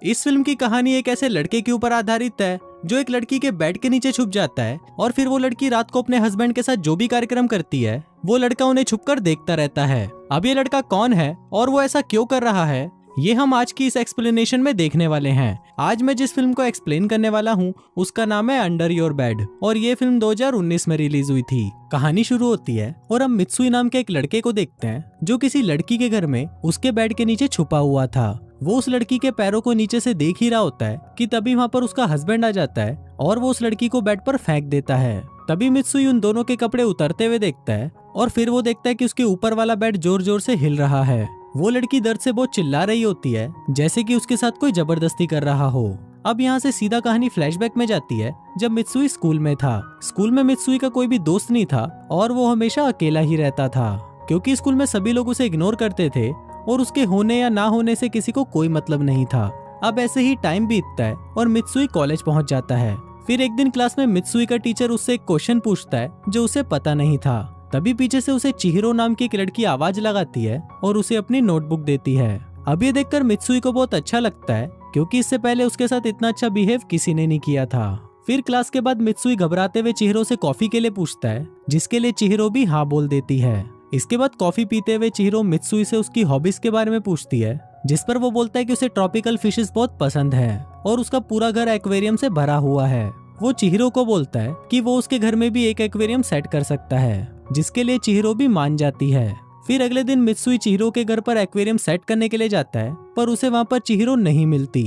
इस फिल्म की कहानी एक ऐसे लड़के के ऊपर आधारित है जो एक लड़की के बेड के नीचे छुप जाता है और फिर वो लड़की रात को अपने हस्बैंड के साथ जो भी कार्यक्रम करती है वो लड़का उन्हें छुपकर देखता रहता है। अब ये लड़का कौन है और वो ऐसा क्यों कर रहा है, ये हम आज की इस एक्सप्लेनेशन में देखने वाले हैं। आज मैं जिस फिल्म को एक्सप्लेन करने वाला हूँ उसका नाम है अंडर योर बेड और ये फिल्म 2019 में रिलीज हुई थी। कहानी शुरू होती है और हम मित्सुई नाम के एक लड़के को देखते हैं जो किसी लड़की के घर में उसके बेड के नीचे छुपा हुआ था। वो उस लड़की के पैरों को नीचे से देख ही रहा होता है कि तभी वहाँ पर उसका हस्बैंड आ जाता है और वो उस लड़की को बेड पर फेंक देता है। तभी मित्सुई उन दोनों के कपड़े उतरते हुए देखता है और फिर वो देखता है कि उसके ऊपर वाला बेड जोर जोर से हिल रहा है। वो लड़की दर्द से बहुत चिल्ला रही होती है जैसे कि उसके साथ कोई जबरदस्ती कर रहा हो। अब यहाँ से सीधा कहानी फ्लैशबैक में जाती है जब मित्सुई स्कूल में था। स्कूल में मित्सुई का कोई भी दोस्त नहीं था और वो हमेशा अकेला ही रहता था क्योंकि स्कूल में सभी लोग उसे इग्नोर करते थे और उसके होने या ना होने से किसी को कोई मतलब नहीं था। अब ऐसे ही टाइम बीतता है और मित्सुई कॉलेज पहुंच जाता है। फिर एक दिन क्लास में मित्सुई का टीचर उससे एक क्वेश्चन पूछता है जो उसे पता नहीं था। तभी पीछे से उसे चिहिरो नाम की एक लड़की आवाज लगाती है और उसे अपनी नोटबुक देती है। अब ये देखकर मित्सुई को बहुत अच्छा लगता है क्योंकि इससे पहले उसके साथ इतना अच्छा बिहेव किसी ने नहीं किया था। फिर क्लास के बाद मित्सुई घबराते हुए चिहिरो से कॉफी के लिए पूछता है जिसके लिए चिहिरो भी हाँ बोल देती है। इसके बाद कॉफी पीते हुए चिहिरो मित्सुई से उसकी हॉबीज के बारे में पूछती है जिस पर वो बोलता है कि उसे ट्रॉपिकल फिशेस बहुत पसंद है और उसका पूरा घर एक्वेरियम से भरा हुआ है। वो चिहिरो को बोलता है कि वो उसके घर में भी एक एक्वेरियम सेट कर सकता है जिसके लिए चिहिरो भी मान जाती है। फिर अगले दिन मित्सुई चिहिरो के घर पर एक्वेरियम सेट करने के लिए जाता है पर उसे वहाँ पर चिहिरो नहीं मिलती।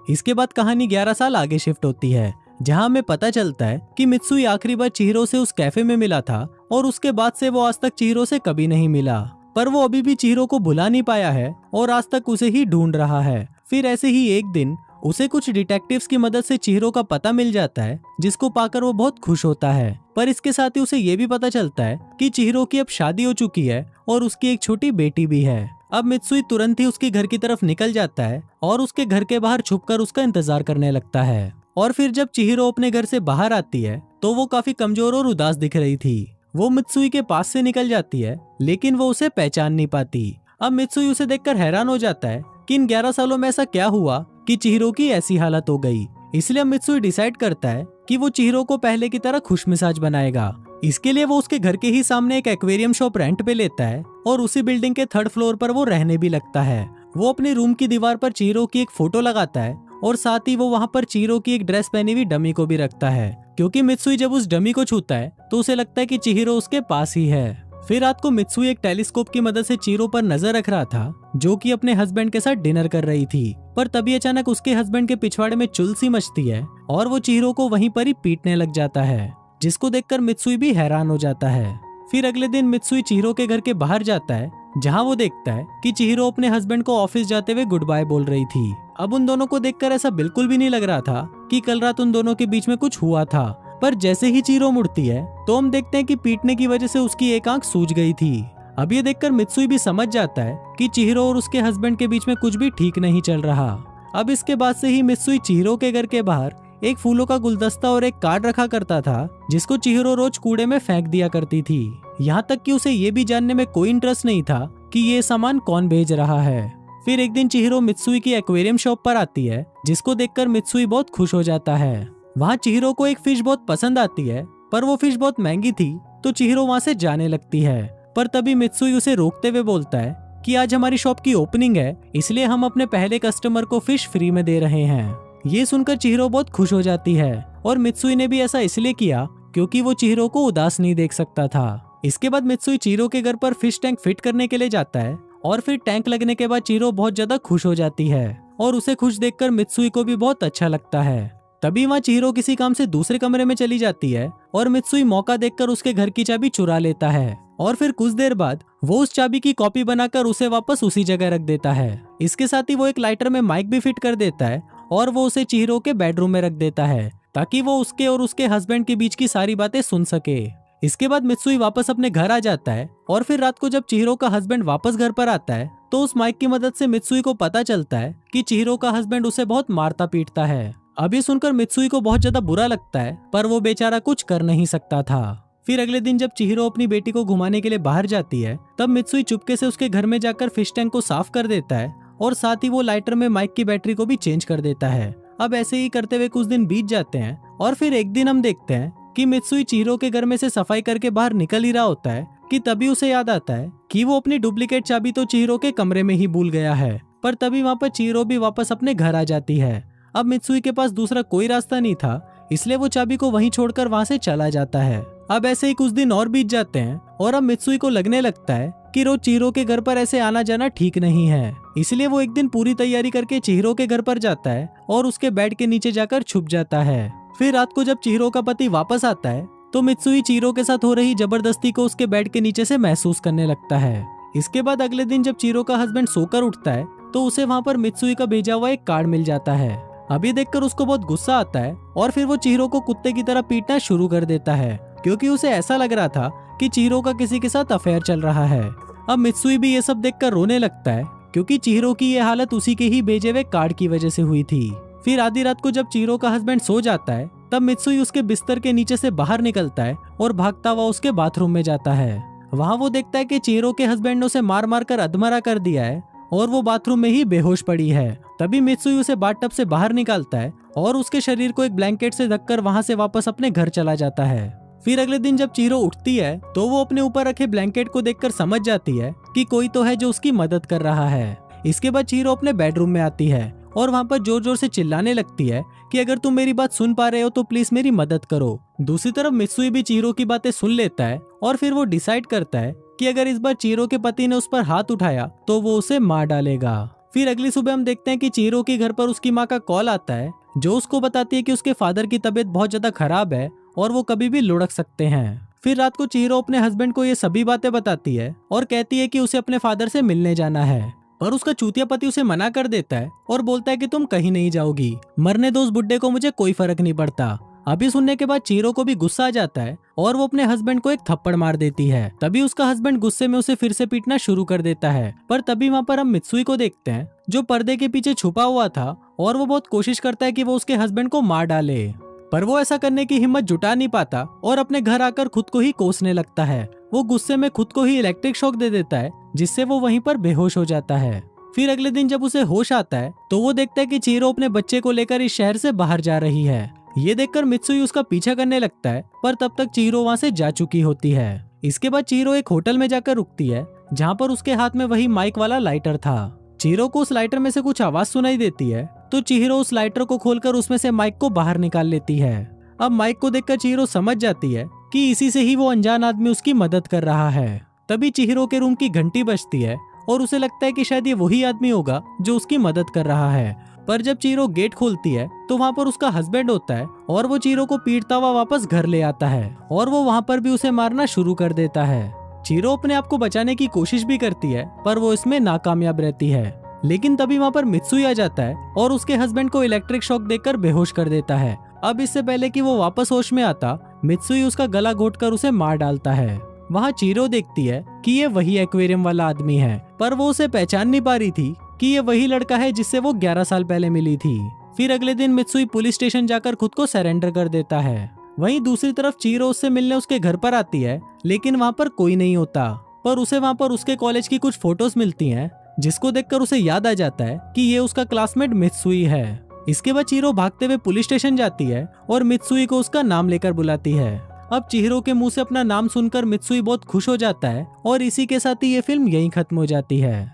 इसके बाद कहानी 11 साल आगे शिफ्ट होती है जहाँ हमें पता चलता है कि मित्सुई आखिरी बार चिहिरो से उस कैफे में मिला था और उसके बाद से वो आज तक चिहिरो से कभी नहीं मिला। पर वो अभी भी चिहिरो को भुला नहीं पाया है और आज तक उसे ही ढूंढ रहा है। फिर ऐसे ही एक दिन उसे कुछ डिटेक्टिव्स की मदद से चिहिरो का पता मिल जाता है जिसको पाकर वो बहुत खुश होता है। पर इसके साथ ही उसे ये भी पता चलता है कि चिहिरो की अब शादी हो चुकी है और उसकी एक छोटी बेटी भी है। अब मित्सुई तुरंत ही उसके घर की तरफ निकल जाता है और उसके घर के बाहर छुपकर उसका इंतजार करने लगता है। और फिर जब चिहिरो अपने घर से बाहर आती है तो वो काफी कमजोर और उदास दिख रही थी। वो मित्सुई के पास से निकल जाती है लेकिन वो उसे पहचान नहीं पाती। अब मित्सुई उसे देखकर हैरान हो जाता है कि इन 11 सालों में ऐसा क्या हुआ कि चिहिरो की ऐसी हालत हो गई। इसलिए मित्सुई डिसाइड करता है कि वो चिहिरो को पहले की तरह खुशमिजाज बनाएगा। इसके लिए वो उसके घर के ही सामने एक एक्वेरियम शॉप रेंट पे लेता है और उसी बिल्डिंग के 3rd फ्लोर पर वो रहने भी लगता है। वो अपने रूम की दीवार पर चिहिरो की एक फोटो लगाता है और साथ ही वो वहाँ पर चिहिरो की एक ड्रेस पहनी हुई डमी को भी रखता है क्योंकि मित्सुई जब उस डमी को छूता है तो उसे लगता है कि चिहिरो उसके पास ही है। फिर रात को मित्सुई एक टेलीस्कोप की मदद से चिहिरो पर नजर रख रहा था जो कि अपने हस्बैंड के साथ डिनर कर रही थी। पर तभी अचानक उसके हस्बैंड के पिछवाड़े में चुल सी मचती है और वो चिहिरो को वहीं पर ही पीटने लग जाता है जिसको देखकर मित्सुई भी हैरान हो जाता है। फिर अगले दिन मित्सुई चिहिरो के घर के बाहर जाता है जहाँ वो देखता है कि चिहिरो अपने हस्बैंड को ऑफिस जाते हुए गुड बाय बोल रही थी। अब उन दोनों को देखकर ऐसा बिल्कुल भी नहीं लग रहा था कि कल रात उन दोनों के बीच में कुछ हुआ था। पर जैसे ही चिहिरो मुड़ती है तो हम देखते हैं कि पीटने की वजह से उसकी एक आंख सूज गई थी। अब ये देखकर मित्सुई भी समझ जाता है कि चिहिरो और उसके हस्बैंड के बीच में कुछ भी ठीक नहीं चल रहा। अब इसके बाद से ही मित्सुई चिहिरो के घर के बाहर एक फूलों का गुलदस्ता और एक कार्ड रखा करता था जिसको चिहिरो रोज कूड़े में फेंक दिया करती थी। यहाँ तक कि उसे ये भी जानने में कोई इंटरेस्ट नहीं था कि ये सामान कौन भेज रहा है। फिर एक दिन चिहिरो मित्सुई की एक्वेरियम शॉप पर आती है जिसको देखकर मित्सुई बहुत खुश हो जाता है। वहाँ चिहिरो को एक फिश बहुत पसंद आती है पर वो फिश बहुत महंगी थी तो चिहिरो वहाँ से जाने लगती है। पर तभी मित्सुई उसे रोकते हुए बोलता है कि आज हमारी शॉप की ओपनिंग है इसलिए हम अपने पहले कस्टमर को फिश फ्री में दे रहे हैं। ये सुनकर चिहिरो बहुत खुश हो जाती है और मित्सुई ने भी ऐसा इसलिए किया क्योंकि वो चिहिरो को उदास नहीं देख सकता था। इसके बाद मित्सुई चिहिरो के घर पर फिश टैंक फिट करने के लिए जाता है और फिर टैंक लगने के बाद चिहिरो बहुत ज्यादा खुश हो जाती है और उसे खुश देखकर मित्सुई को भी बहुत अच्छा लगता है। तभी वहाँ चिहिरो किसी काम से दूसरे कमरे में चली जाती है और मित्सुई मौका देखकर उसके घर की चाबी चुरा लेता है और फिर कुछ देर बाद वो उस चाबी की कॉपी बनाकर उसे वापस उसी जगह रख देता है। इसके साथ ही वो एक लाइटर में माइक भी फिट कर देता है और वो उसे चिहिरो के बेडरूम में रख देता है ताकि वो उसके और उसके हस्बैंड के बीच की सारी बातें सुन सके। इसके बाद मित्सुई वापस अपने घर आ जाता है और फिर रात को जब चिहिरो का हस्बैंड वापस घर पर आता है तो उस माइक की मदद से मित्सुई को पता चलता है कि चिहिरो का हस्बैंड उसे बहुत मारता पीटता है। अभी सुनकर मित्सुई को बहुत ज्यादा बुरा लगता है पर वो बेचारा कुछ कर नहीं सकता था। फिर अगले दिन जब चिहिरो अपनी बेटी को घुमाने के लिए बाहर जाती है तब मित्सुई चुपके से उसके घर में जाकर फिश टैंक को साफ कर देता है और साथ ही वो लाइटर में माइक की बैटरी को भी चेंज कर देता है। अब ऐसे ही करते हुए कुछ दिन बीत जाते हैं और फिर एक दिन हम देखते हैं कि मित्सुई चिहिरो के घर में से सफाई करके बाहर निकल ही रहा होता है कि तभी उसे याद आता है कि वो अपनी डुप्लीकेट चाबी तो चिहिरो के कमरे में ही भूल गया है। पर तभी वहाँ पर चिहिरो भी वापस अपने घर आ जाती है। अब मित्सुई के पास दूसरा कोई रास्ता नहीं था, इसलिए वो चाबी को वहीं छोड़कर वहाँ से चला जाता है। अब ऐसे ही कुछ दिन और बीत जाते हैं और अब मित्सुई को लगने लगता है कि रोज चिहिरो के घर पर ऐसे आना जाना ठीक नहीं है। इसलिए वो एक दिन पूरी तैयारी करके चिहिरो के घर पर जाता है और उसके बेड के नीचे जाकर छुप जाता है। फिर रात को जब चिहिरो का पति वापस आता है तो मित्सुई चिहिरो के साथ हो रही जबरदस्ती को उसके बेड के नीचे से महसूस करने लगता है। इसके बाद अगले दिन जब चिहिरो का हस्बैंड सोकर उठता है तो उसे वहाँ पर मित्सुई का भेजा हुआ एक कार्ड मिल जाता है। अभी देखकर उसको बहुत गुस्सा आता है और फिर वो चिहिरो को कुत्ते की तरह पीटना शुरू कर देता है, क्योंकि उसे ऐसा लग रहा था कि चिहिरो का किसी के साथ अफेयर चल रहा है। अब मित्सुई भी ये सब देखकर रोने लगता है, क्योंकि चिहिरो की ये हालत उसी के ही भेजे हुए कार्ड की वजह से हुई थी। फिर आधी रात को जब चिहिरो का हस्बैंड सो जाता है तब मित्सुई उसके बिस्तर के नीचे से बाहर निकलता है और भागता हुआ उसके बाथरूम में जाता है। वहाँ वो देखता है कि चिहिरो के हस्बैंड ने उसे मार मार कर अधमरा कर दिया है और वो बाथरूम में ही बेहोश पड़ी है। तभी मित्सुई उसे बाथटब से बाहर निकालता है और उसके शरीर को एक ब्लैंकेट से ढककर वहाँ से वापस अपने घर चला जाता है। फिर अगले दिन जब चिहिरो उठती है तो वो अपने ऊपर रखे ब्लैंकेट को देखकर समझ जाती है कि कोई तो है जो उसकी मदद कर रहा है। इसके बाद चिहिरो अपने बेडरूम में आती है और वहाँ पर जोर जोर से चिल्लाने लगती है कि अगर तुम मेरी बात सुन पा रहे हो तो प्लीज मेरी मदद करो। दूसरी तरफ मित्सुई भी चिहिरो की बातें सुन लेता है और फिर वो डिसाइड करता है कि अगर इस बार चिहिरो के पति ने उस पर हाथ उठाया तो वो उसे मार डालेगा। फिर अगली सुबह हम देखते हैं कि चिहिरो के घर पर उसकी माँ का कॉल आता है, जो उसको बताती है कि उसके फादर की तबीयत बहुत ज्यादा खराब है और वो कभी भी लुढ़क सकते हैं। फिर रात को चिहिरो अपने हस्बैंड को ये सभी बातें बताती है और कहती है कि उसे अपने फादर से मिलने जाना है, पर उसका चूतिया पति उसे मना कर देता है और बोलता है कि तुम कहीं नहीं जाओगी, मरने दो उस बुड्ढे को, मुझे कोई फर्क नहीं पड़ता। अभी सुनने के बाद चिहिरो को भी गुस्सा आ जाता है और वो अपने हस्बैंड को एक थप्पड़ मार देती है। तभी उसका हस्बैंड गुस्से में उसे फिर से पीटना शुरू कर देता है। पर तभी वहाँ पर हम मित्सुई को देखते हैं जो पर्दे के पीछे छुपा हुआ था और वो बहुत कोशिश करता है कि वो उसके हस्बैंड को मार डाले, पर वो ऐसा करने की हिम्मत जुटा नहीं पाता और अपने घर आकर खुद को ही कोसने लगता है। वो गुस्से में खुद को ही इलेक्ट्रिक शॉक दे देता है, जिससे वो वहीं पर बेहोश हो जाता है। फिर अगले दिन जब उसे होश आता है तो वो देखता है कि चिहिरो अपने बच्चे को लेकर इस शहर से बाहर जा रही है। ये देखकर मित्सुई उसका पीछा करने लगता है, पर तब तक चिहिरो वहाँ से जा चुकी होती है। इसके बाद चिहिरो एक होटल में जाकर रुकती है, जहाँ पर उसके हाथ में वही माइक वाला लाइटर था। चिहिरो को उस लाइटर में से कुछ आवाज सुनाई देती है, तो चिहिरो उस लाइटर को खोलकर उसमें से माइक को बाहर निकाल लेती है। अब माइक को देखकर चिहिरो समझ जाती है कि इसी से ही वो अनजान आदमी उसकी मदद कर रहा है। तभी चिहिरो के रूम की घंटी बजती है और उसे लगता है कि शायद ये वही आदमी होगा जो उसकी मदद कर रहा है। पर जब चिहिरो गेट खोलती है तो वहाँ पर उसका हस्बैंड होता है और वो चिहिरो को पीटता हुआ वापस घर ले आता है और वो वहाँ पर भी उसे मारना शुरू कर देता है। चिहिरो अपने आप को बचाने की कोशिश भी करती है, पर वो इसमें नाकामयाब रहती है। लेकिन तभी वहाँ पर मित्सुई आ जाता है और उसके हस्बैंड को इलेक्ट्रिक शॉक देकर बेहोश कर देता है। अब इससे पहले कि वो वापस होश में आता, मित्सुई उसका गला घोटकर उसे मार डालता है। वहाँ चिहिरो देखती है कि ये वही एक्वेरियम वाला आदमी है, पर वो उसे पहचान नहीं पा रही थी कि ये वही लड़का है जिससे वो 11 साल पहले मिली थी। फिर अगले दिन मित्सुई पुलिस स्टेशन जाकर खुद को सरेंडर कर देता है। वहीं दूसरी तरफ चिहिरो उससे मिलने उसके घर पर आती है, लेकिन वहाँ पर कोई नहीं होता, पर उसे वहाँ पर उसके कॉलेज की कुछ फोटोज मिलती हैं, जिसको देखकर उसे याद आ जाता है कि ये उसका क्लासमेट मित्सुई है। इसके बाद चिहिरो भागते हुए पुलिस स्टेशन जाती है और मित्सुई को उसका नाम लेकर बुलाती है। अब चिहिरो के मुंह से अपना नाम सुनकर मित्सुई बहुत खुश हो जाता है और इसी के साथ ही ये फिल्म यहीं खत्म हो जाती है।